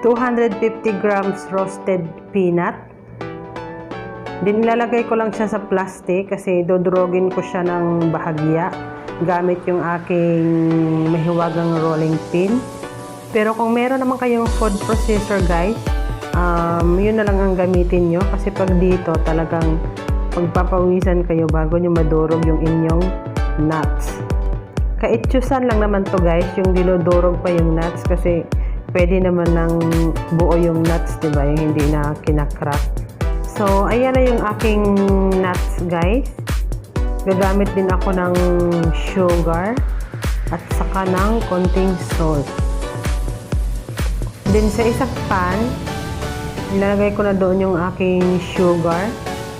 250 grams roasted peanut. Then ilalagay ko lang siya sa plastic kasi dodurogin ko siya ng bahagya gamit yung aking mahiwagang rolling pin. Pero kung meron naman kayong food processor guys, yun na lang ang gamitin nyo kasi pag dito talagang magpapawisan kayo bago nyo madurog yung inyong nuts. Kaitsusan lang naman to guys, yung dilodurog pa yung nuts kasi pwede naman ng buo yung nuts, diba? Yung hindi na kinakrack. So, ayan na yung aking nuts guys. Gagamit din ako ng sugar at saka ng konting salt. Then sa isang pan, ilalagay ko na doon yung aking sugar.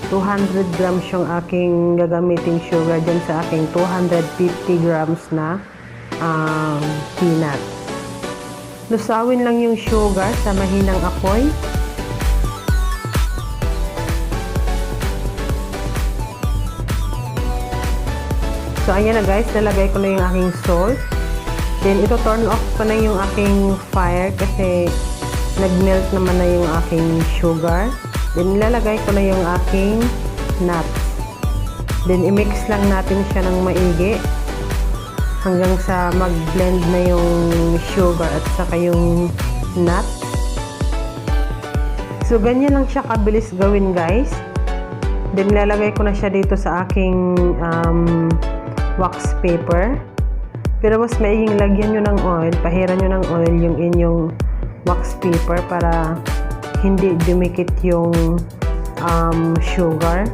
200 grams yung aking gagamiting sugar dyan sa aking 250 grams na peanut. Lusawin lang yung sugar sa mahinang apoy. So, ayan na guys, nalagay ko na yung aking salt. Then, ito turn off ko na yung aking fire kasi nag-melt naman na yung aking sugar. Then, ilalagay ko na yung aking nuts. Then, i-mix lang natin siya ng maigi hanggang sa mag-blend na yung sugar at saka yung nuts. So, ganyan lang siya kabilis gawin guys. Then, ilalagay ko na siya dito sa aking wax paper. Pero mas maiging lagyan nyo ng oil, pahiran nyo ng oil yung inyong wax paper para hindi dumikit yung sugar.